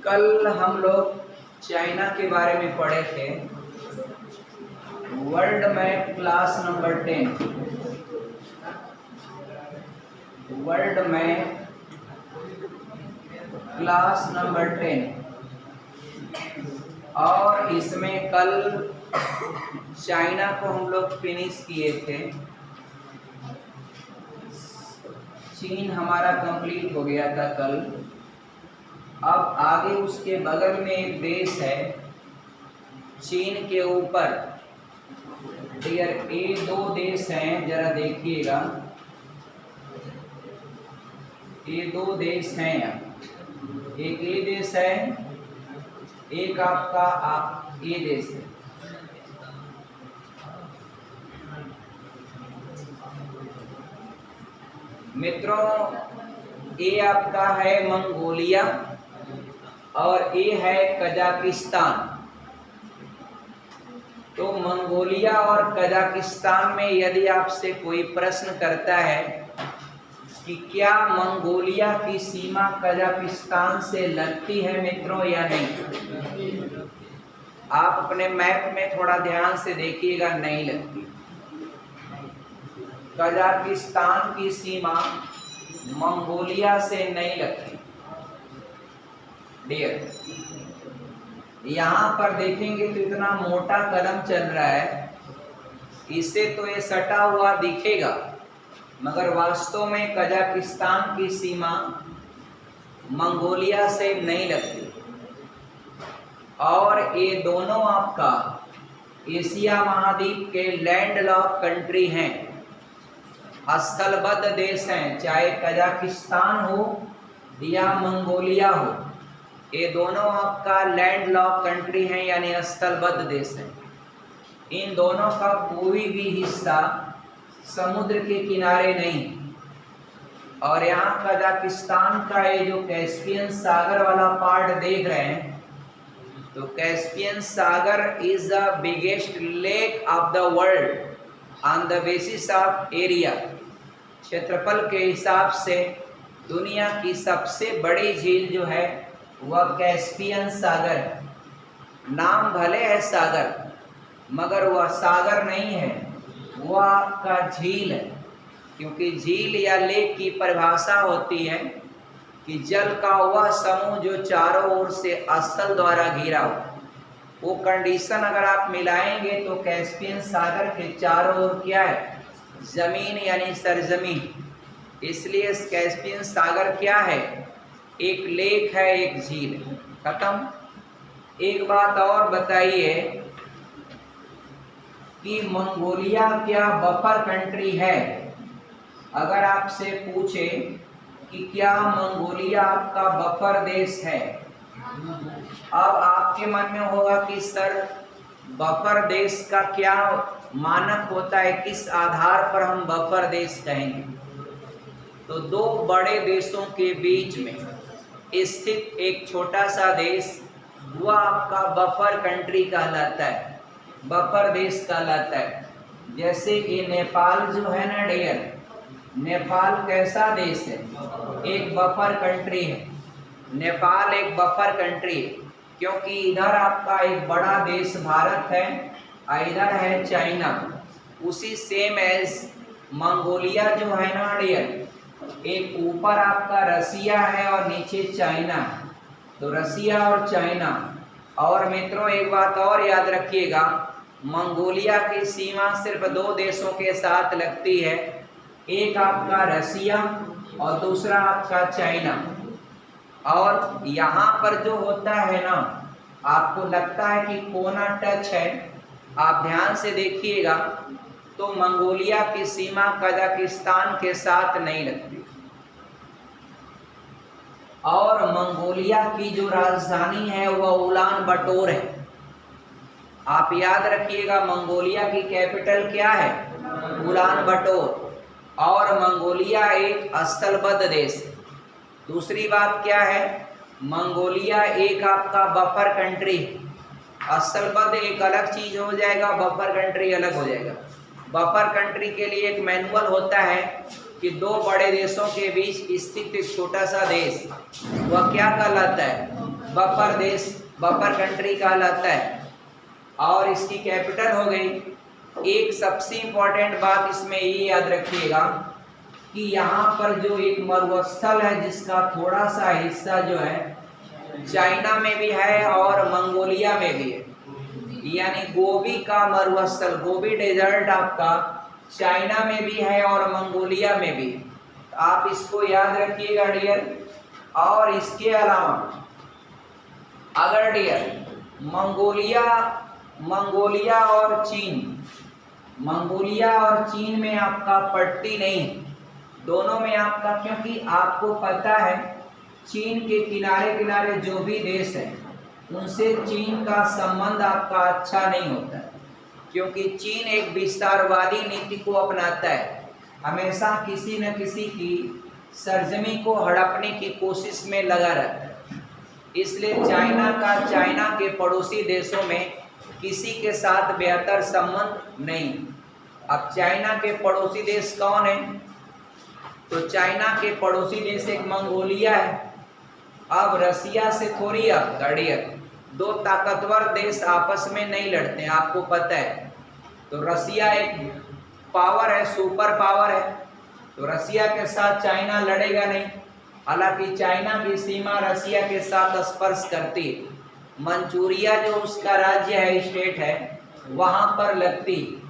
कल हम लोग चाइना के बारे में पढ़े थे। World map class number 10, world map class number 10, और इसमें कल चाइना को हम लोग फिनिश किए थे। चीन हमारा कंप्लीट हो गया था कल। अब आगे उसके बगल में एक देश है चीन के ऊपर। ये दो देश हैं, जरा देखिएगा। ये दो देश हैं, एक ये देश है, एक आपका ये देश है। मित्रों, ये आपका है मंगोलिया और ये है कजाकिस्तान। तो मंगोलिया और कजाकिस्तान में यदि आपसे कोई प्रश्न करता है कि क्या मंगोलिया की सीमा कजाकिस्तान से लगती है मित्रों या नहीं, आप अपने मैप में थोड़ा ध्यान से देखिएगा, नहीं लगती। कजाकिस्तान की सीमा मंगोलिया से नहीं लगती। डियर, यहाँ पर देखेंगे तो इतना मोटा कदम चल रहा है, इससे तो ये सटा हुआ दिखेगा, मगर वास्तव में कजाकिस्तान की सीमा मंगोलिया से नहीं लगती। और ये दोनों आपका एशिया महाद्वीप के लैंडलॉक कंट्री हैं, स्थलबद्ध देश हैं, चाहे कजाकिस्तान हो या मंगोलिया हो। ये दोनों आपका लैंडलॉक कंट्री हैं, यानी स्थलबद्ध देश हैं। इन दोनों का कोई भी हिस्सा समुद्र के किनारे नहीं। और यहाँ कजाकिस्तान का ये जो कैस्पियन सागर वाला पार्ट देख रहे हैं, तो Caspian Sagar is the biggest lake of the world on the basis of area. क्षेत्रफल के हिसाब से दुनिया की सबसे बड़ी झील जो है वह कैस्पियन सागर है। नाम भले है सागर, मगर वह सागर नहीं है, वह आपका झील है। क्योंकि झील या लेक की परिभाषा होती है कि जल का वह समूह जो चारों ओर से स्थल द्वारा घिरा हो। वो कंडीशन अगर आप मिलाएंगे तो कैस्पियन सागर के चारों ओर क्या है? जमीन, यानी सरजमीन। इसलिए कैस्पियन सागर क्या है? एक लेक है, एक झील। खत्म। एक बात और बताइए कि मंगोलिया क्या बफर कंट्री है? अगर आपसे पूछे कि क्या मंगोलिया आपका बफर देश है, अब आपके मन में होगा कि सर बफर देश का क्या मानक होता है, किस आधार पर हम बफर देश कहेंगे? तो दो बड़े देशों के बीच में स्थित एक छोटा सा देश, वह आपका बफर कंट्री कहलाता है, बफर देश कहलाता है। जैसे कि नेपाल जो है ना डियर, नेपाल कैसा देश है? एक बफर कंट्री है। नेपाल एक बफर कंट्री है, क्योंकि इधर आपका एक बड़ा देश भारत है, इधर है चाइना। उसी सेम एज मंगोलिया जो है ना डियर, एक ऊपर आपका रसिया है और नीचे चाइना है। तो रसिया और चाइना। और मित्रों एक बात और याद रखिएगा, मंगोलिया की सीमा सिर्फ दो देशों के साथ लगती है, एक आपका रसिया और दूसरा आपका चाइना। और यहाँ पर जो होता है ना, आपको लगता है कि कोना टच है, आप ध्यान से देखिएगा तो मंगोलिया की सीमा कजाकिस्तान के साथ नहीं लगती। और मंगोलिया की जो राजधानी है वह उलान बटोर है। आप याद रखिएगा, मंगोलिया की कैपिटल क्या है? उलान बटोर। और मंगोलिया एक स्थलबद्ध देश है। दूसरी बात क्या है? मंगोलिया एक आपका बफर कंट्री है। स्थलबद्ध एक अलग चीज हो जाएगा, बफर कंट्री अलग हो जाएगा। बफर कंट्री के लिए एक मैनुअल होता है कि दो बड़े देशों के बीच स्थित एक छोटा सा देश, वह क्या कहलाता है? बफर देश, बफर कंट्री कहलाता है। और इसकी कैपिटल हो गई। एक सबसे इम्पोर्टेंट बात इसमें ये याद रखिएगा कि यहाँ पर जो एक मरुस्थल है जिसका थोड़ा सा हिस्सा जो है चाइना में भी है और मंगोलिया में भी है, यानी गोबी का मरुस्थल, गोबी डेजर्ट आपका चाइना में भी है और मंगोलिया में भी है। तो आप इसको याद रखिएगा डियर। और इसके अलावा अगर डियर मंगोलिया और चीन में आपका पट्टी नहीं, दोनों में आपका, क्योंकि आपको पता है चीन के किनारे किनारे जो भी देश है उनसे चीन का संबंध आपका अच्छा नहीं होता है, क्योंकि चीन एक विस्तारवादी नीति को अपनाता है, हमेशा किसी न किसी की सरजमी को हड़पने की कोशिश में लगा रहता है। इसलिए चाइना के पड़ोसी देशों में किसी के साथ बेहतर संबंध नहीं। अब चाइना के पड़ोसी देश कौन है? तो चाइना के पड़ोसी देश एक मंगोलिया है। अब रसिया से थोड़ी आपका डियर, दो ताकतवर देश आपस में नहीं लड़ते, आपको पता है। तो रसिया एक पावर है, सुपर पावर है, तो रसिया के साथ चाइना लड़ेगा नहीं। हालांकि चाइना की सीमा रसिया के साथ स्पर्श करती, मंचूरिया जो उसका राज्य है, स्टेट है, वहां पर लगती।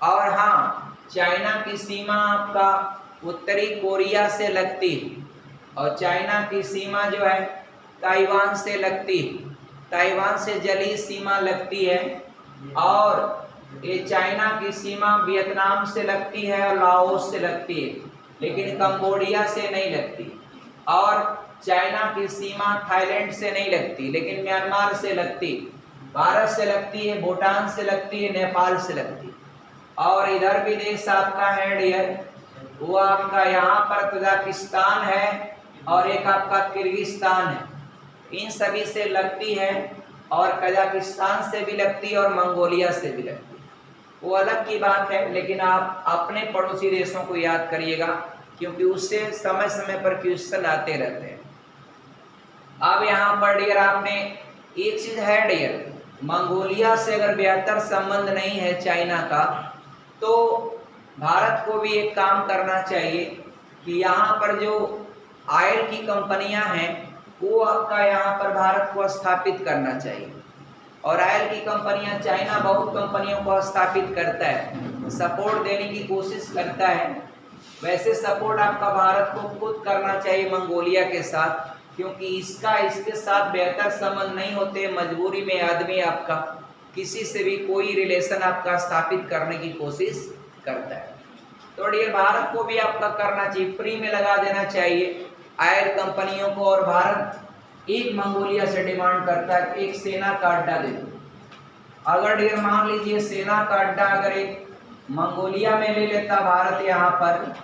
और हाँ, चाइना की सीमा आपका उत्तरी कोरिया से लगती और चाइना की सीमा जो है ताइवान से लगती, ताइवान से जलीय सीमा लगती है। और ये चाइना की सीमा वियतनाम से लगती है और लाओस से लगती है, लेकिन कंबोडिया से नहीं लगती। और चाइना की सीमा थाईलैंड से नहीं लगती, लेकिन म्यांमार से लगती, भारत से लगती है, भूटान से लगती है, नेपाल से लगती। और इधर भी देश आपका है डियर, वो आपका यहाँ पर तजाकिस्तान है और एक आपका किर्गिस्तान है, इन सभी से लगती है। और कजाकिस्तान से भी लगती है और मंगोलिया से भी लगती है, वो अलग की बात है। लेकिन आप अपने पड़ोसी देशों को याद करिएगा, क्योंकि उससे समय समय पर क्वेश्चन आते रहते हैं। अब यहाँ पर डियर आपने एक चीज है डियर, मंगोलिया से अगर बेहतर संबंध नहीं है चाइना का, तो भारत को भी एक काम करना चाहिए कि यहाँ पर जो ऑयल की कंपनियां हैं वो आपका यहाँ पर भारत को स्थापित करना चाहिए। और ऑयल की कंपनियां, चाइना बहुत कंपनियों को स्थापित करता है, सपोर्ट देने की कोशिश करता है। वैसे सपोर्ट आपका भारत को खुद करना चाहिए मंगोलिया के साथ, क्योंकि इसके साथ बेहतर संबंध नहीं होते, मजबूरी में आदमी आपका किसी से भी कोई रिलेशन आपका स्थापित करने की कोशिश करता है। तो डियर भारत को भी आपका करना चाहिए, फ्री में लगा देना चाहिए ऑयल कंपनियों को। और भारत एक मंगोलिया से डिमांड करता है एक सेना का अड्डा दे दो। अगर डियर मान लीजिए सेना का अड्डा अगर एक मंगोलिया में ले लेता भारत यहाँ पर,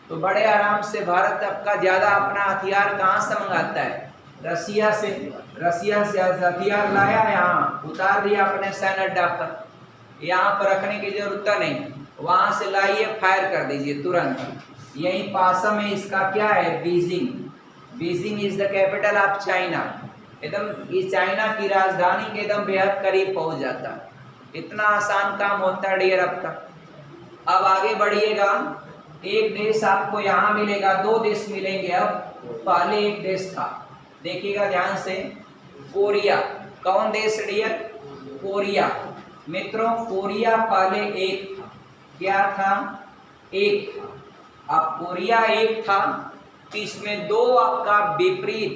तो बड़े आराम से भारत आपका ज्यादा अपना हथियार कहाँ से मंगाता है? रसिया से। रसिया से हथियार लाया, यहाँ उतार दिया अपने सैन्य अड्डा पर, यहाँ पर रखने की जरूरत नहीं, वहां से लाइए फायर कर दीजिए तुरंत। यही पास में इसका क्या है? Beijing. Beijing is the capital of China. एकदम इस चाइना की राजधानी के एकदम बेहद करीब पहुंच जाता है। इतना आसान काम होता है डियर आपका। अब आगे बढ़िएगा, एक देश आपको यहाँ मिलेगा, दो देश मिलेंगे। अब पहले एक देश था, देखिएगा ध्यान से, कोरिया। कौन देश डियर? कोरिया। मित्रों कोरिया पहले एक था। क्या था? एक था। अब कोरिया एक था, तो इसमें दो आपका विपरीत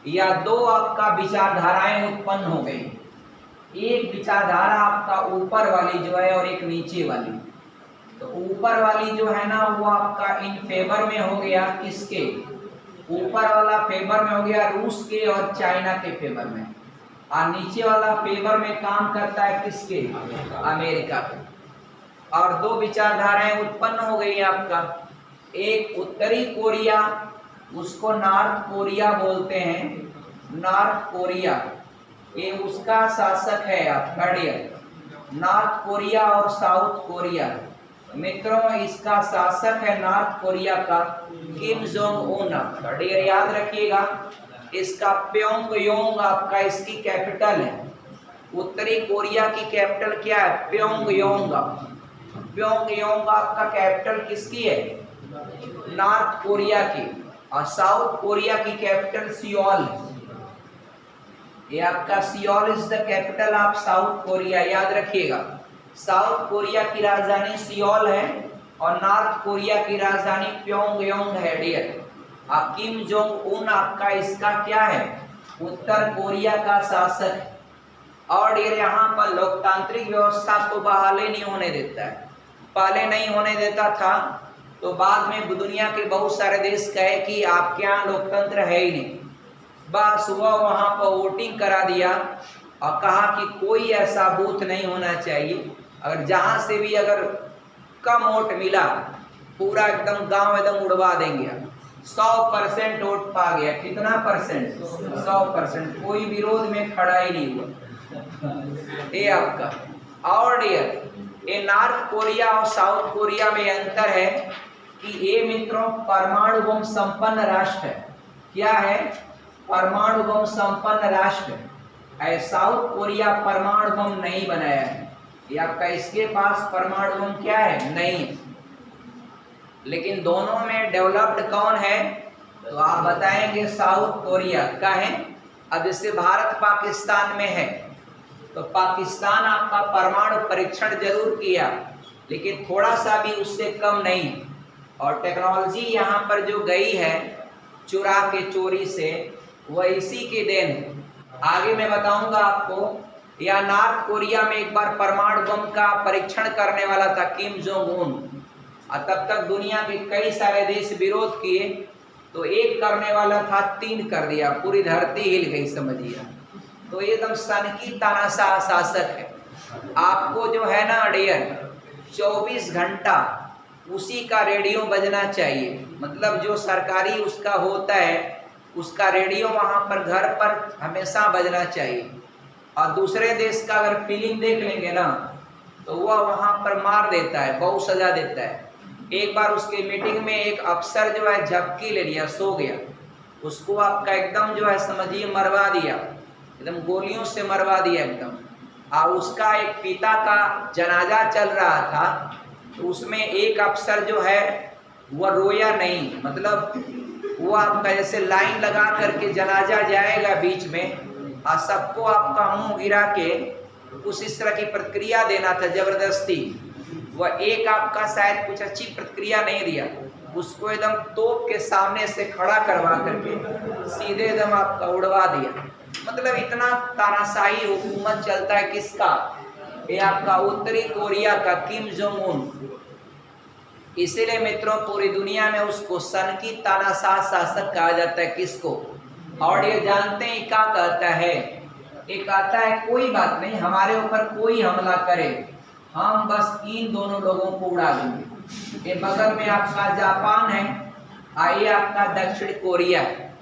या दो आपका विचारधाराएं उत्पन्न हो गई। एक विचारधारा आपका ऊपर वाली जो है और एक नीचे वाली। तो ऊपर वाली जो है ना वो आपका इन फेवर में हो गया, किसके? ऊपर वाला फेवर में हो गया रूस के और चाइना के फेवर में, और नीचे वाला फेवर में काम करता है किसके? अमेरिका के। और दो विचारधाराएं उत्पन्न हो गई आपका। एक उत्तरी कोरिया, उसको नॉर्थ कोरिया बोलते हैं, नॉर्थ कोरिया, ये उसका शासक है आपका डियर। नॉर्थ कोरिया और साउथ कोरिया, मित्रों इसका शासक है नॉर्थ कोरिया का किम जोंग उन। डियर याद रखिएगा, इसका प्योंगयांग आपका इसकी कैपिटल है। उत्तरी कोरिया की कैपिटल क्या है? प्योंगयांग। प्योंगयांग आपका कैपिटल किसकी है? नॉर्थ कोरिया की। और साउथ कोरिया की कैपिटल सियोल है। ये आपका Seoul is the capital of south Korea, याद रखिएगा। साउथ कोरिया की राजधानी सियोल है और नॉर्थ कोरिया की राजधानी प्योंगयांग है डियर। किम जोंग उन आपका इसका क्या है? उत्तर कोरिया का शासक है। और डियर यहाँ पर लोकतांत्रिक व्यवस्था को बहाली नहीं होने देता है। पहले नहीं होने देता था, तो बाद में दुनिया के बहुत सारे देश कहे कि आपके यहाँ लोकतंत्र है ही नहीं। बस वह वहाँ पर वोटिंग करा दिया और कहा कि कोई ऐसा बूथ नहीं होना चाहिए, अगर जहाँ से भी अगर कम वोट मिला पूरा एकदम गांव एकदम उड़वा देंगे। 100% वोट पा गया। कितना परसेंट? 100%। कोई विरोध में खड़ा ही नहीं हुआ। ये आपका। और डियर ये नॉर्थ कोरिया और साउथ कोरिया में अंतर है कि ये मित्रों परमाणु बम संपन्न राष्ट्र है। क्या है? परमाणु बम संपन्न राष्ट्र है। साउथ कोरिया परमाणु बम नहीं बनाया है। ये आपका इसके पास परमाणु बम क्या है? नहीं है। लेकिन दोनों में डेवलप्ड कौन है? तो आप बताएंगे साउथ कोरिया का है। अब जैसे भारत पाकिस्तान में है, तो पाकिस्तान आपका परमाणु परीक्षण जरूर किया, लेकिन थोड़ा सा भी उससे कम नहीं। और टेक्नोलॉजी यहाँ पर जो गई है चुरा के चोरी से, वह इसी के देन है। आगे मैं बताऊंगा आपको। या नॉर्थ कोरिया में एक बार परमाणु बम का परीक्षण करने वाला था किम जोंग उन, और तब तक दुनिया के कई सारे देश विरोध किए, तो एक करने वाला था 3 कर दिया, पूरी धरती हिल गई समझिए। तो एकदम सनकी तानाशाह शासक है। आपको जो है ना डियर 24 घंटा उसी का रेडियो बजना चाहिए। मतलब जो सरकारी उसका होता है उसका रेडियो वहाँ पर घर पर हमेशा बजना चाहिए। और दूसरे देश का अगर फिल्म देख लेंगे ना, तो वह वहाँ पर मार देता है, बहुत सजा देता है। एक बार उसके मीटिंग में एक अफसर जो है झपकी ले लिया, सो गया। उसको आपका एकदम जो है समझिए मरवा दिया, एकदम गोलियों से मरवा दिया एकदम। और उसका एक पिता का जनाजा चल रहा था, तो उसमें एक अफसर जो है वह रोया नहीं। मतलब वो आपका जैसे लाइन लगा करके जनाजा जाएगा बीच में, और सबको आपका मुंह गिरा के कुछ इस तरह की प्रतिक्रिया देना था जबरदस्ती। वह एक आपका शायद कुछ अच्छी प्रतिक्रिया नहीं दिया, उसको एकदम तोप के सामने से खड़ा करवा करके सीधे एकदम आपका उड़वा दिया। मतलब इतना तानाशाही हुकूमत चलता है किसका? ये आपका उत्तरी कोरिया का किम जोंग उन। इसीलिए मित्रों पूरी दुनिया में उसको सनकी तानाशाह शासक कहा जाता है। किसको? और ये जानते हैं क्या कहता है? ये कहता है कोई बात नहीं, हमारे ऊपर कोई हमला करे, हम बस इन दोनों लोगों को उड़ा देंगे। ये बगल में आपका जापान है, आइए आपका दक्षिण कोरिया है,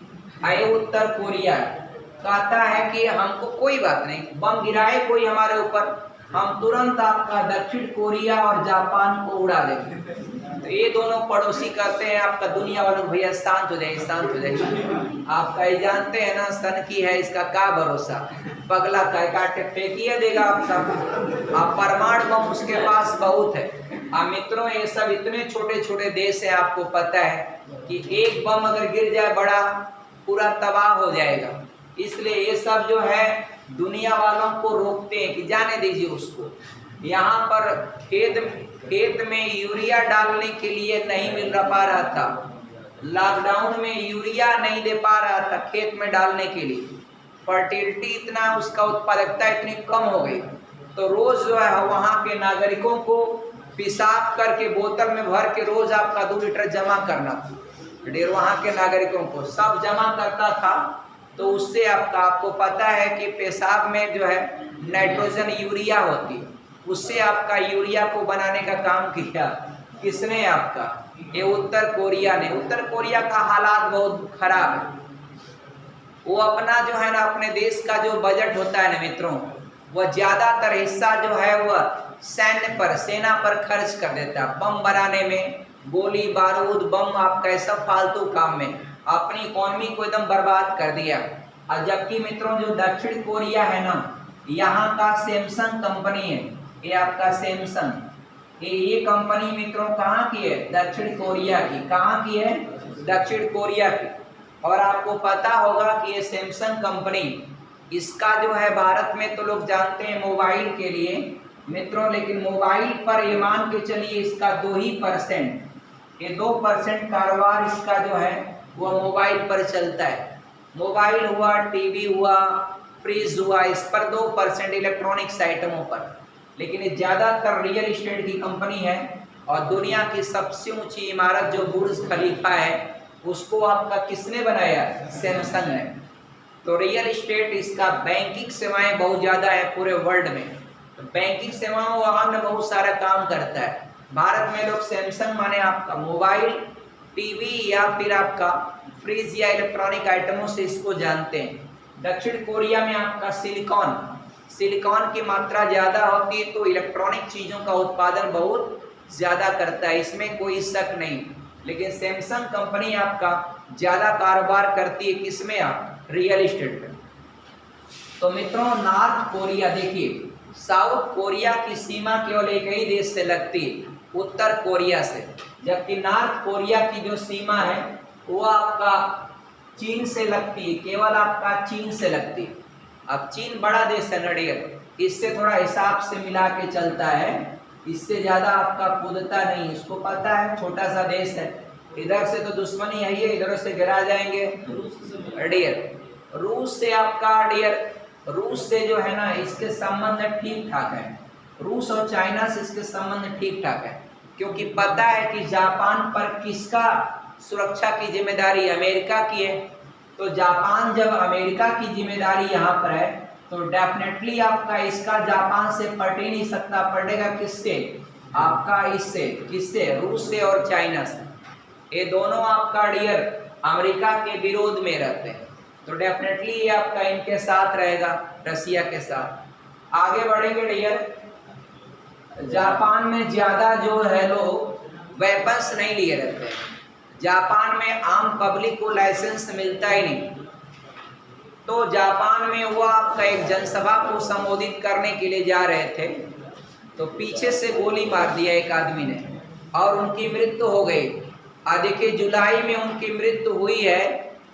आइए उत्तर कोरिया है। कहता है कि हमको कोई बात नहीं, बम गिराए कोई हमारे ऊपर, हम तुरंत आपका दक्षिण कोरिया और जापान को उड़ा देंगे। तो ये दोनों पड़ोसी कहते हैं आपका दुनिया वालों भैया शांत हो जाए, शांत हो जाए। आपका ये जानते हैं ना सन की है, इसका क्या भरोसा, पगला कह काटे फेंकिए देगा आपका। आप परमाणु बम उसके पास बहुत है। आप मित्रों ये सब इतने छोटे छोटे देश है, आपको पता है कि एक बम अगर गिर जाए बड़ा पूरा तबाह हो जाएगा। इसलिए ये सब जो है दुनिया वालों को रोकते हैं कि जाने दीजिए उसको। यहाँ पर खेत में यूरिया डालने के लिए नहीं मिल पा रहा था, लॉकडाउन में यूरिया नहीं दे पा रहा था खेत में डालने के लिए। फर्टिलिटी इतना, उसका उत्पादकता इतनी कम हो गई, तो रोज जो है वहाँ के नागरिकों को पेशाब करके बोतल में भर के रोज आपका 2 लीटर जमा करना था। डेढ़ वहाँ के नागरिकों को सब जमा करता था, तो उससे आपको पता है कि पेशाब में जो है नाइट्रोजन यूरिया होती है, उससे आपका यूरिया को बनाने का काम किया किसने? आपका ये उत्तर कोरिया ने। उत्तर कोरिया का हालात बहुत खराब है। वो अपना जो है ना अपने देश का जो बजट होता है ना मित्रों, वह ज्यादातर हिस्सा जो है वह सैन्य पर, सेना पर खर्च कर देता है। बम बनाने में, गोली बारूद बम आपका सब फालतू काम में। अपनी इकोनॉमी को एकदम बर्बाद कर दिया। और जबकि मित्रों जो दक्षिण कोरिया है ना, यहाँ का सैमसंग कंपनी है, ये आपका सैमसंग, ये कंपनी मित्रों कहाँ की है? दक्षिण कोरिया की। कहाँ की है? दक्षिण कोरिया की। और आपको पता होगा कि ये सैमसंग कंपनी, इसका जो है भारत में तो लोग जानते हैं मोबाइल के लिए मित्रों, लेकिन मोबाइल पर ये मान के चलिए इसका 2%, ये 2% कारोबार इसका जो है वो मोबाइल पर चलता है। मोबाइल हुआ, टीवी हुआ, फ्रिज हुआ, इस पर 2% इलेक्ट्रॉनिक्स आइटमों पर। लेकिन ये ज़्यादातर रियल इस्टेट की कंपनी है और दुनिया की सबसे ऊंची इमारत जो बुर्ज खलीफा है उसको आपका किसने बनाया? सैमसंग ने। तो रियल इस्टेट, इसका बैंकिंग सेवाएं बहुत ज़्यादा है पूरे वर्ल्ड में। तो बैंकिंग सेवाओं और अन्य बहुत सारा काम करता है। भारत में लोग सैमसंग माने आपका मोबाइल, टीवी या फिर आपका फ्रिज या इलेक्ट्रॉनिक आइटमों से इसको जानते हैं। दक्षिण कोरिया में आपका सिलिकॉन की मात्रा ज़्यादा होती है, तो इलेक्ट्रॉनिक चीज़ों का उत्पादन बहुत ज़्यादा करता है, इसमें कोई शक नहीं। लेकिन सैमसंग कंपनी आपका ज़्यादा कारोबार करती है किसमें? आप रियल इस्टेट में। तो मित्रों नॉर्थ कोरिया, देखिए साउथ कोरिया की सीमा केवल एक ही देश से लगती है, उत्तर कोरिया से, जबकि नॉर्थ कोरिया की जो सीमा है वो आपका चीन से लगती है, केवल आपका चीन से लगती है। अब चीन बड़ा देश है नडियर, इससे थोड़ा हिसाब से मिला के चलता है, इससे ज़्यादा आपका कूदता नहीं, इसको पता है छोटा सा देश है, इधर से तो दुश्मनी है, इधर से गिरा जाएंगे। डियर रूस से आपका रूस से जो है ना इसके संबंध ठीक ठाक है, रूस और चाइना से इसके संबंध ठीक ठाक है, क्योंकि पता है कि जापान पर किसका सुरक्षा की जिम्मेदारी? अमेरिका की है। तो जापान, जब अमेरिका की जिम्मेदारी यहाँ पर है तो डेफिनेटली आपका इसका जापान से पट ही नहीं सकता, पड़ेगा किससे? आपका इससे, किससे? रूस से और चाइना से। ये दोनों आपका डियर अमेरिका के विरोध में रहते हैं, तो डेफिनेटली ये आपका इनके साथ रहेगा, रसिया के साथ। आगे बढ़ेंगे डियर, जापान में ज़्यादा जो है लोग वेपन्स नहीं लिए रहते हैं, जापान में आम पब्लिक को लाइसेंस मिलता ही नहीं। तो जापान में वो आपका एक जनसभा को संबोधित करने के लिए जा रहे थे, तो पीछे से गोली मार दिया एक आदमी ने और उनकी मृत्यु हो गई। देखिए जुलाई में उनकी मृत्यु हुई है,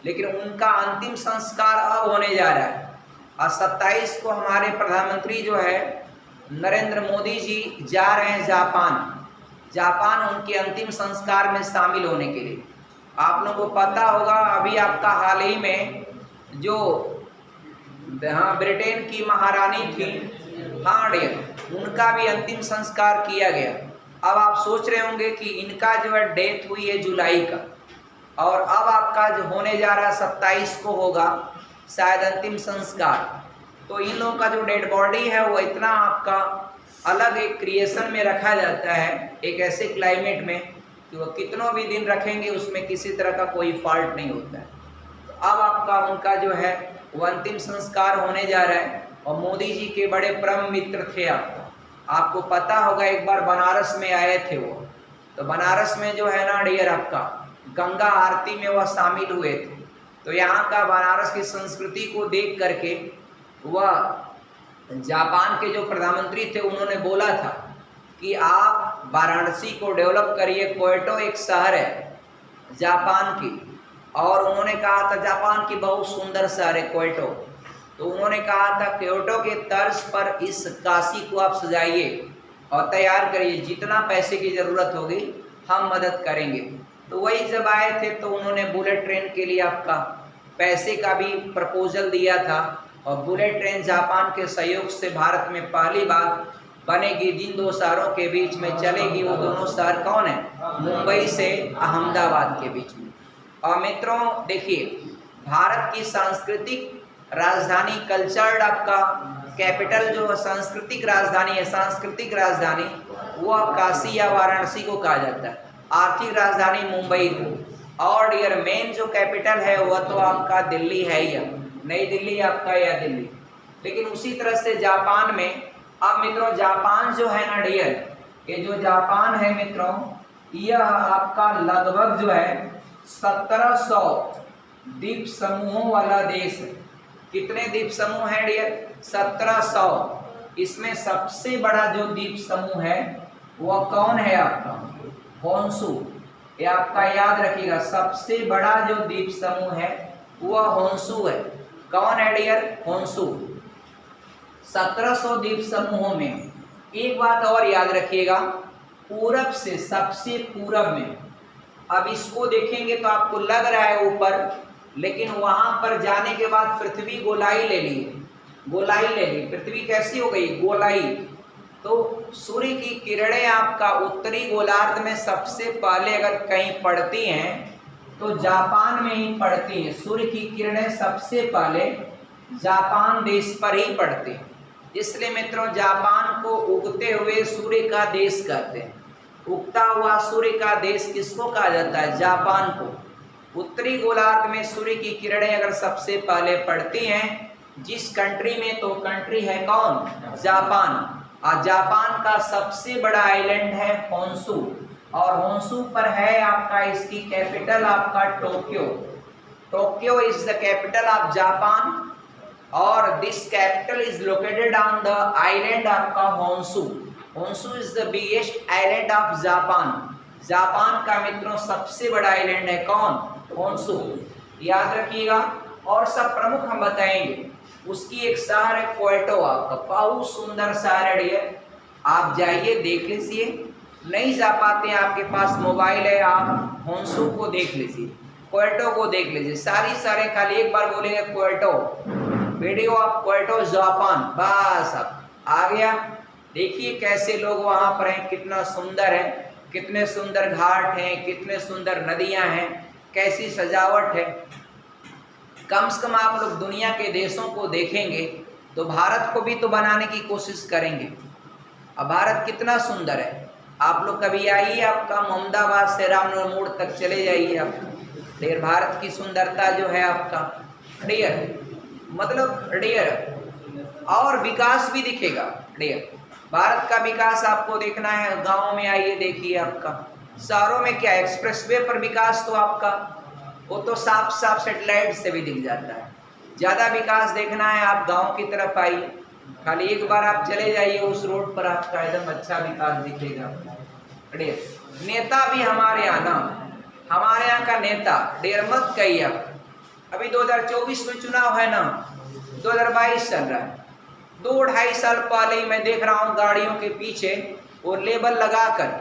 लेकिन उनका अंतिम संस्कार अब होने जा रहा है। और 27 को हमारे प्रधानमंत्री जो है नरेंद्र मोदी जी जा रहे हैं जापान उनके अंतिम संस्कार में शामिल होने के लिए। आप लोगों को पता होगा अभी आपका हाल ही में जो ब्रिटेन की महारानी थी, उनका भी अंतिम संस्कार किया गया। अब आप सोच रहे होंगे कि इनका जो है डेथ हुई है जुलाई का, और अब आपका जो होने जा रहा 27 को होगा शायद अंतिम संस्कार। तो इन लोगों का जो डेड बॉडी है वो इतना आपका अलग एक क्रिएशन में रखा जाता है, एक ऐसे क्लाइमेट में कि वो कितनों भी दिन रखेंगे उसमें किसी तरह का कोई फॉल्ट नहीं होता है। तो अब आपका उनका जो है वो अंतिम संस्कार होने जा रहा है। और मोदी जी के बड़े परम मित्र थे, आपको पता होगा एक बार बनारस में आए थे वो, तो बनारस में जो है ना डियर आपका गंगा आरती में वह शामिल हुए थे। तो यहाँ का बनारस की संस्कृति को देख करके वह जापान के जो प्रधानमंत्री थे उन्होंने बोला था कि आप वाराणसी को डेवलप करिए, क्योटो एक शहर है जापान की, और उन्होंने कहा था जापान की बहुत सुंदर शहर है क्योटो। तो उन्होंने कहा था क्योटो के तर्ज पर इस काशी को आप सजाइए और तैयार करिए, जितना पैसे की ज़रूरत होगी हम मदद करेंगे। तो वही जब आए थे तो उन्होंने बुलेट ट्रेन के लिए आपका पैसे का भी प्रपोजल दिया था, और बुलेट ट्रेन जापान के सहयोग से भारत में पहली बार बनेगी, जिन दो शहरों के बीच में चलेगी वो दोनों शहर कौन है? मुंबई से अहमदाबाद के बीच में। और मित्रों देखिए भारत की सांस्कृतिक राजधानी, कल्चर्ड आपका कैपिटल जो सांस्कृतिक राजधानी है, सांस्कृतिक राजधानी वो काशी या वाराणसी को कहा जाता है, आर्थिक राजधानी मुंबई को। और डियर मेन जो कैपिटल है वह तो आपका दिल्ली है, या नई दिल्ली आपका या दिल्ली। लेकिन उसी तरह से जापान में, अब मित्रों जापान जो है ना डियर, ये जो जापान है मित्रों यह आपका लगभग जो है 1700 द्वीप समूहों वाला देश है। कितने द्वीप समूह हैं डियर? 1700। इसमें सबसे बड़ा जो द्वीप समूह है वह कौन है आपका? होन्शु। ये आपका याद रखिएगा, सबसे बड़ा जो द्वीप समूह है वह होन्शु है। कौन है डियर? होन्शु। 1700 द्वीप समूहों में एक बात और याद रखिएगा, पूरब से सबसे पूरब में, अब इसको देखेंगे तो आपको लग रहा है ऊपर, लेकिन वहां पर जाने के बाद पृथ्वी गोलाई ले ली, गोलाई ले ली। पृथ्वी कैसी हो गई? गोलाई। तो सूर्य की किरणें आपका उत्तरी गोलार्ध में सबसे पहले अगर कहीं पड़ती हैं तो जापान में ही पड़ती हैं। सूर्य की किरणें सबसे पहले जापान देश पर ही पड़ती हैं। इसलिए मित्रों, जापान को उगते हुए सूर्य का देश कहते हैं। उगता हुआ सूर्य का देश किसको कहा जाता है? जापान को। उत्तरी गोलार्ध में सूर्य की किरणें अगर सबसे पहले पड़ती हैं जिस कंट्री में, तो कंट्री है कौन? जापान। और जापान का सबसे बड़ा आइलैंड है होन्शु, और होन्शु पर है आपका, इसकी कैपिटल आपका Tokyo. Tokyo is the capital of Japan, और this capital is located on the island आपका Honshu. Honshu is the biggest island of Japan. Japan का मित्रों सबसे बड़ा आइलैंड है कौन? होन्शु। याद रखिएगा। और सब प्रमुख हम बताएंगे। उसकी एक शहर है क्योटो, आपका बहुत सुंदर शहर है डियर। आप जाइए, देख लीजिए। नहीं जा पाते हैं, आपके पास मोबाइल है, आप होन्शु को देख लीजिए, क्योटो को देख लीजिए। सारे खाली एक बार बोलेंगे Kyoto, video of Kyoto Japan, बस अब आ गया। देखिए कैसे लोग वहां पर हैं, कितना सुंदर है, कितने सुंदर घाट हैं, कितने सुंदर नदियां हैं, कैसी सजावट है। कम से कम आप लोग दुनिया के देशों को देखेंगे तो भारत को भी तो बनाने की कोशिश करेंगे। अब भारत कितना सुंदर है। आप लोग कभी आइए, आपका मोहम्मदाबाद से रामनगर मोड़ तक चले जाइए, आपका डियर भारत की सुंदरता जो है आपका डियर, मतलब डियर, और विकास भी दिखेगा डियर। भारत का विकास आपको देखना है, गाँव में आइए देखिए। आपका शहरों में क्या, एक्सप्रेसवे पर विकास तो आपका वो तो साफ साफ सेटेलाइट से भी दिख जाता है। ज़्यादा विकास देखना है, आप गांव की तरफ आइए, खाली एक बार आप चले जाइए उस रोड पर, आपका एकदम अच्छा विकास दिखेगा। नेता भी हमारे यहाँ ना, हमारे यहाँ का नेता देर मत कहिए आप। अभी 2024 में चुनाव है ना, 2022 चल रहा है। 2-2.5 साल पहले ही मैं देख रहा हूँ गाड़ियों के पीछे वो लेबल लगा कर,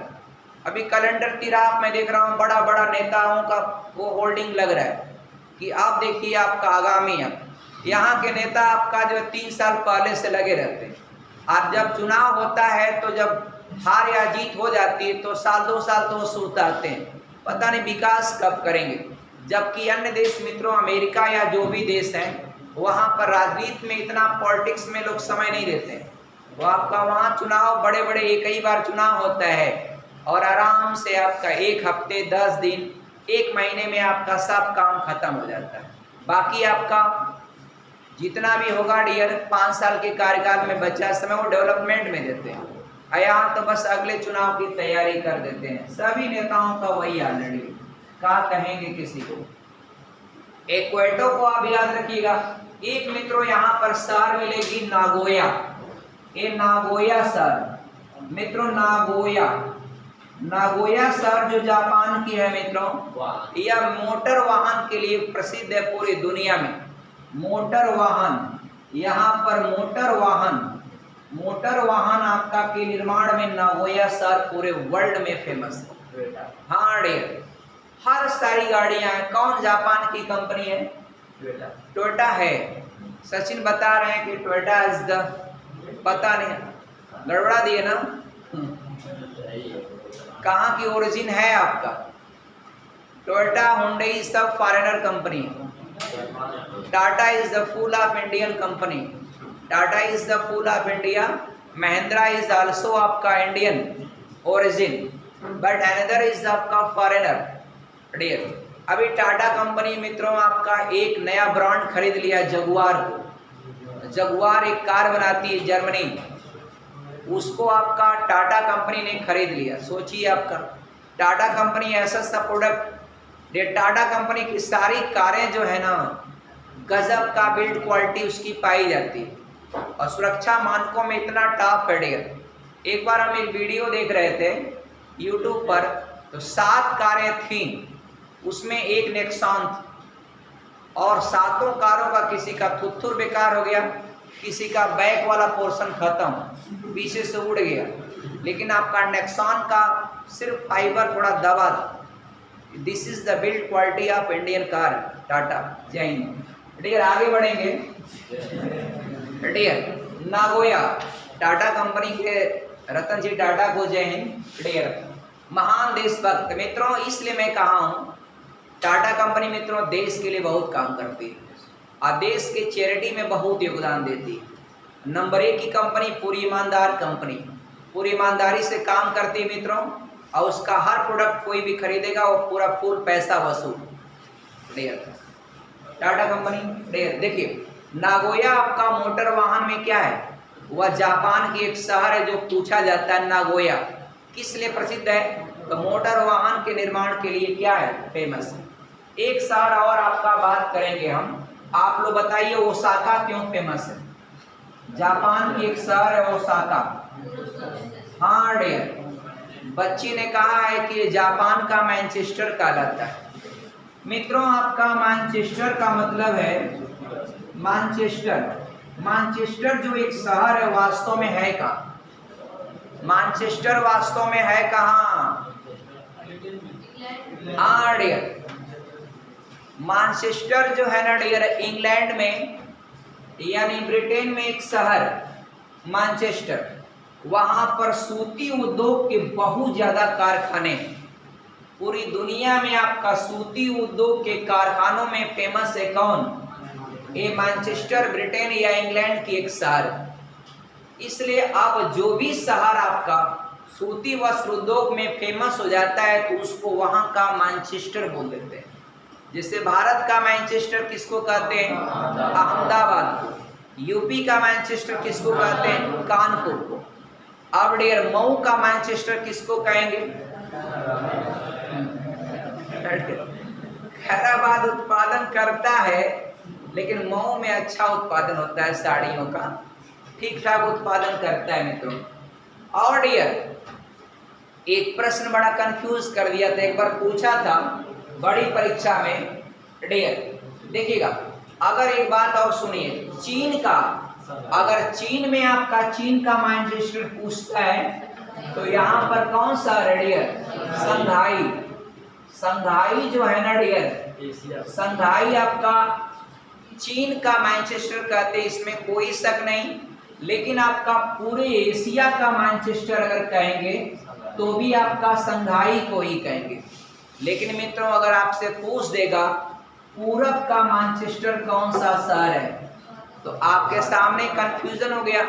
अभी कैलेंडर तिराप में देख रहा हूँ बड़ा बड़ा नेताओं का वो होल्डिंग लग रहा है कि आप देखिए आपका आगामी है। यहाँ के नेता आपका जो 3 साल पहले से लगे रहते हैं। आज जब चुनाव होता है तो जब हार या जीत हो जाती है तो साल 2 साल तो सुताते हैं, पता नहीं विकास कब करेंगे। जबकि अन्य देश मित्रों, अमेरिका या जो भी देश हैं, वहाँ पर राजनीति में इतना पॉलिटिक्स में लोग समय नहीं देते हैं। वो आपका वहाँ चुनाव बड़े बड़े एक ही बार चुनाव होता है और आराम से आपका 1 हफ्ते 10 दिन 1 महीने में आपका सब काम खत्म हो जाता है। बाकी आपका जितना भी होगा डियर 5 साल के कार्यकाल में बचा समय वो डेवलपमेंट में देते हैं। यहाँ तो बस अगले चुनाव की तैयारी कर देते हैं। सभी नेताओं का वही हाल है, क्या कहेंगे किसी को। एक क्योटो को आप याद रखिएगा। एक मित्रों यहाँ पर शहर मिलेगी नागोया। ये नागोया शहर मित्रों, नागोया शहर जो जापान की है मित्रों, यह मोटर वाहन के लिए प्रसिद्ध है पूरी दुनिया में। मोटर वाहन, यहाँ पर मोटर वाहन आपका के निर्माण में नागोया शहर पूरे वर्ल्ड में फेमस है। हाँ डियर, हर सारी गाड़ियां हैं। कौन जापान की कंपनी है? टोयोटा है। सचिन बता रहे हैं कि टोयोटा इज द, पता नहीं, गड़बड़ा दिए ना। कहाँ की ओरिजिन है आपका? टोयोटा, हुंडई सब फॉरेनर कंपनी है। Tata is the full of Indian company. Tata is the full of India. Mahindra is also आपका Indian origin, but another is आपका फॉरेनर डियर। अभी टाटा कंपनी मित्रों आपका एक नया ब्रांड खरीद लिया, जगुआर। जगुआर एक कार बनाती है जर्मनी, उसको आपका टाटा कंपनी ने खरीद लिया। सोचिए आपका टाटा कंपनी ऐसा सा प्रोडक्ट ये टाटा कंपनी की सारी कारें जो है ना गजब का बिल्ड क्वालिटी उसकी पाई जाती है और सुरक्षा मानकों में इतना टॉप है डियर। एक बार हम एक वीडियो देख रहे थे यूट्यूब पर, तो 7 कारें थी, उसमें एक नेक्सॉन थी और 7 कारों का किसी का थुत्थुर बेकार हो गया, किसी का बैक वाला पोर्शन खत्म, पीछे से उड़ गया, लेकिन आपका नेक्सॉन का सिर्फ फाइबर थोड़ा दबा था। This is the build quality of Indian car Tata. जय हिंद डियर। आगे बढ़ेंगे डियर। नागोया टाटा कंपनी के रतन जी टाटा को जय हिंद डियर। महान देशभक्त मित्रों, इसलिए मैं कहा हूँ टाटा कंपनी मित्रों देश के लिए बहुत काम करती है और देश के चैरिटी में बहुत योगदान देती है। नंबर 1 की कंपनी, पूरी ईमानदार कंपनी, पूरी ईमानदारी से काम करती है मित्रों, और उसका हर प्रोडक्ट कोई भी खरीदेगा वो पूरा फुल पैसा वसूल डियर। Tata company dear. देखिए नागोया आपका मोटर वाहन में क्या है, वह जापान की एक शहर है जो पूछा जाता है नागोया किस लिए प्रसिद्ध है, तो मोटर वाहन के निर्माण के लिए क्या है, फेमस है। एक शहर और आपका बात करेंगे हम, आप लोग बताइए ओसाका क्यों फेमस है। जापान की एक शहर है ओसाका। हाँ डियर, बच्ची ने कहा है कि जापान का मैनचेस्टर कहलाता है। मित्रों आपका मैनचेस्टर का मतलब है मानचेस्टर जो एक शहर है वास्तव में है कहाँ, मानचेस्टर वास्तव में है कहाँ, हाँ डियर, मानचेस्टर जो है ना डियर इंग्लैंड में यानी ब्रिटेन में एक शहर मैनचेस्टर, वहां पर सूती उद्योग के बहुत ज्यादा कारखाने हैं। पूरी दुनिया में आपका सूती उद्योग के कारखानों में फेमस है कौन, ये मैनचेस्टर ब्रिटेन या इंग्लैंड की एक शहर। इसलिए अब जो भी शहर आपका सूती वस्त्र उद्योग में फेमस हो जाता है तो उसको वहां का मैनचेस्टर बोल देते हैं। जैसे भारत का मैनचेस्टर किसको कहते हैं, अहमदाबाद को। यूपी का मैनचेस्टर किसको कहते हैं, कानपुर को। अब डियर मऊ का मैनचेस्टर किसको कहेंगे, खैराबाद उत्पादन करता है लेकिन मऊ में अच्छा उत्पादन होता है साड़ियों का, ठीक ठाक उत्पादन करता है मित्रों। और डियर एक प्रश्न बड़ा कंफ्यूज कर दिया था, एक बार पूछा था बड़ी परीक्षा में डियर, देखिएगा अगर एक बात और सुनिए, चीन का, अगर चीन में आपका चीन का मैनचेस्टर पूछता है तो यहाँ पर कौन सा है डियर, संघाई। संघाई जो है ना डियर, संघाई आपका चीन का मैनचेस्टर कहते हैं, इसमें कोई शक नहीं। लेकिन आपका पूरे एशिया का मैनचेस्टर अगर कहेंगे तो भी आपका संघाई को ही कहेंगे। लेकिन मित्रों अगर आपसे पूछ देगा पूरब का मैनचेस्टर कौन सा शहर है, तो आपके सामने कंफ्यूजन हो गया,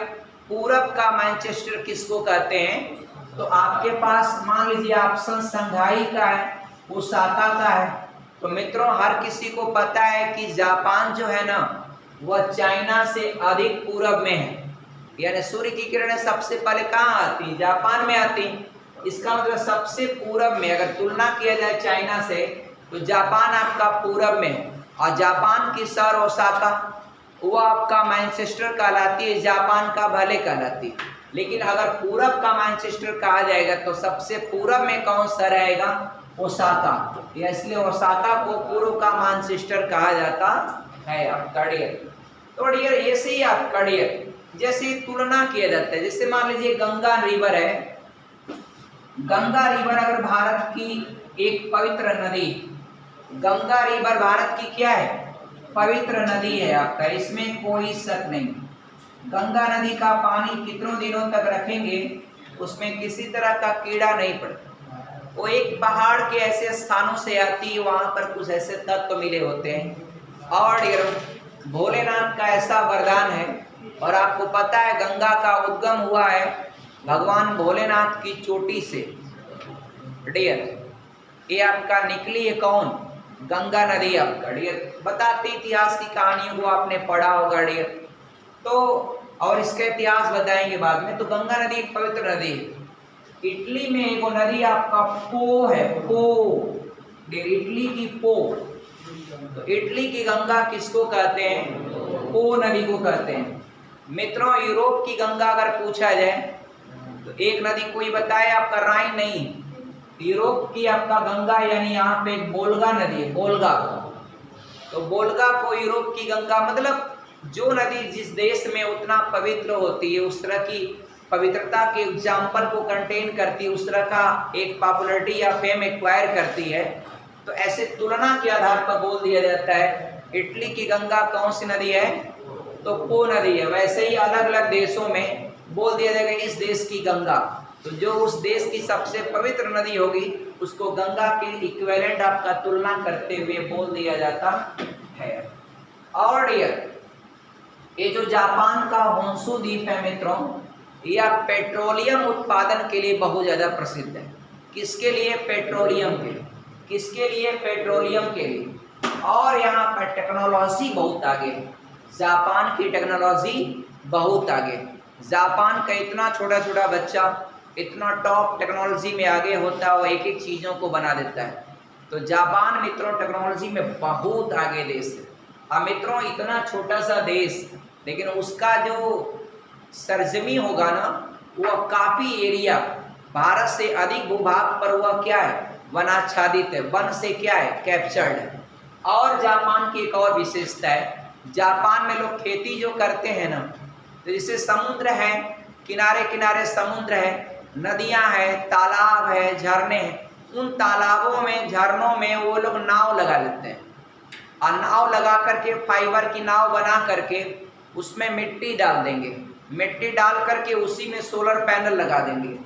पूरब का मैनचेस्टर किसको कहते हैं। तो आपके पास मान लीजिए ऑप्शन संघाई का है, ओसाका का है। तो मित्रों हर किसी को पता है कि जापान जो है ना वह चाइना से अधिक पूरब में है, यानी सूर्य की किरणें सबसे पहले कहाँ आती, जापान में आती। इसका मतलब सबसे पूरब में अगर तुलना किया जाए चाइना से तो जापान आपका पूरब में है, और जापान की शहर ओसाका वो आपका मैनचेस्टर कहलाती है, जापान का भले कहलाती है। लेकिन अगर पूरब का मैनचेस्टर कहा जाएगा तो सबसे पूरब में कौन सा रहेगा, ओसाका, या इसलिए ओसाका को पूर्व का मैनचेस्टर कहा जाता है आपका डियर। तो डियर ऐसे ही आपका डियर जैसे तुलना किया जाता है, जैसे मान लीजिए गंगा रिवर है, गंगा रिवर अगर भारत की एक पवित्र नदी, गंगा रिवर भारत की क्या है, पवित्र नदी है आपका, इसमें कोई शक नहीं। गंगा नदी का पानी कितनों दिनों तक रखेंगे उसमें किसी तरह का कीड़ा नहीं पड़ता। वो एक पहाड़ के ऐसे स्थानों से आती है, वहां पर कुछ ऐसे तत्व मिले होते हैं। और भोलेनाथ का ऐसा वरदान है, और आपको पता है गंगा का उद्गम हुआ है भगवान भोलेनाथ की चोटी से डियर। ये आपका निकली है कौन, गंगा नदी आपका डियर। बताते इतिहास की कहानियों को आपने पढ़ा होगा डियर, तो और इसका इतिहास बताएंगे बाद में। तो गंगा नदी एक पवित्र नदी है। इटली में एक नदी आपका पो है, पो, इटली की पो, तो इटली की गंगा किसको कहते हैं? पो नदी को कहते हैं। मित्रों, यूरोप की गंगा अगर पूछा जाए तो एक नदी कोई बताए आपका? राइन नहीं, यूरोप की आपका गंगा यानी यहाँ पे एक बोल्गा नदी है, बोल्गा। तो बोल्गा को यूरोप की गंगा, मतलब जो नदी जिस देश में उतना पवित्र होती है, उस तरह की पवित्रता के एग्जाम्पल को कंटेन करती है, उस तरह का एक पॉपुलरिटी या फेम एक्वायर करती है, तो ऐसे तुलना के आधार पर बोल दिया जाता है इटली की गंगा कौन सी नदी है? तो पो नदी है। वैसे ही अलग अलग देशों में बोल दिया जाएगा इस देश की गंगा, तो जो उस देश की सबसे पवित्र नदी होगी उसको गंगा के इक्विवेलेंट आपका तुलना करते हुए बोल दिया जाता है। और ये जो जापान का होन्शु द्वीप है मित्रों, यह पेट्रोलियम उत्पादन के लिए बहुत ज़्यादा प्रसिद्ध है। किसके लिए? पेट्रोलियम के लिए। किसके लिए? पेट्रोलियम के लिए। और यहाँ पर टेक्नोलॉजी बहुत आगे है, जापान की टेक्नोलॉजी बहुत आगे। जापान का इतना छोटा छोटा बच्चा इतना टॉप टेक्नोलॉजी में आगे होता है, वो एक एक चीज़ों को बना देता है। तो जापान मित्रों टेक्नोलॉजी में बहुत आगे देश है। अब मित्रों इतना छोटा सा देश, लेकिन उसका जो सरजमी होगा ना, वह काफ़ी एरिया, भारत से अधिक भूभाग पर वह क्या है? वनाच्छादित है, वन से क्या है? कैप्चर्ड है। और जापान की एक और विशेषता है, जापान में लोग खेती जो करते हैं ना, तो जैसे समुद्र है, किनारे किनारे समुद्र है, नदियां हैं, तालाब है, झरने हैं, उन तालाबों में, झरनों में वो लोग नाव लगा लेते हैं। और नाव लगा करके, फाइबर की नाव बना करके उसमें मिट्टी डाल देंगे, मिट्टी डाल करके उसी में सोलर पैनल लगा देंगे,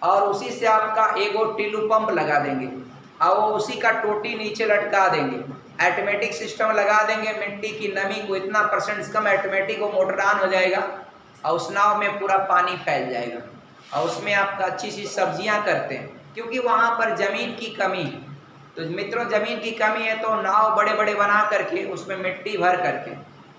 और उसी से आपका एगो टिल्लू पंप लगा देंगे, और वो उसी का टोटी नीचे लटका देंगे, ऑटोमेटिक सिस्टम लगा देंगे। मिट्टी की नमी को इतना परसेंट कम, ऑटोमेटिक वो मोटर ऑन हो जाएगा और उस नाव में पूरा पानी फैल जाएगा, और उसमें आपका अच्छी सी सब्जियां करते हैं, क्योंकि वहाँ पर ज़मीन की कमी है। तो मित्रों ज़मीन की कमी है तो नाव बड़े बड़े बना करके उसमें मिट्टी भर करके,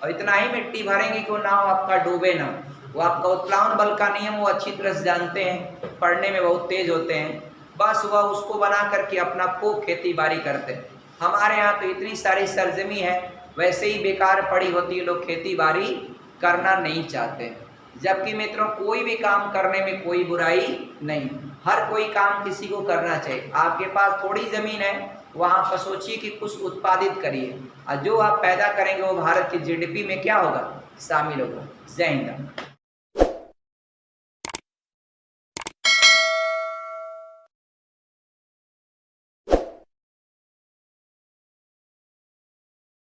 और इतना ही मिट्टी भरेंगे कि वो नाव आपका डूबे ना। वो आपका उत्प्लावन बल का नियम वो अच्छी तरह से जानते हैं, पढ़ने में बहुत तेज होते हैं, बस वह उसको बना करके अपना खूब खेती बाड़ी करते हैं। हमारे यहाँ तो इतनी सारी सरजमी है, वैसे ही बेकार पड़ी होती है, लोग खेती बाड़ी करना नहीं चाहते। जबकि मित्रों कोई भी काम करने में कोई बुराई नहीं, हर कोई काम किसी को करना चाहिए। आपके पास थोड़ी ज़मीन है, वहाँ पर सोचिए कि कुछ उत्पादित करिए, और जो आप पैदा करेंगे वो भारत की जीडीपी में क्या होगा? शामिल होगा। जय हिंद।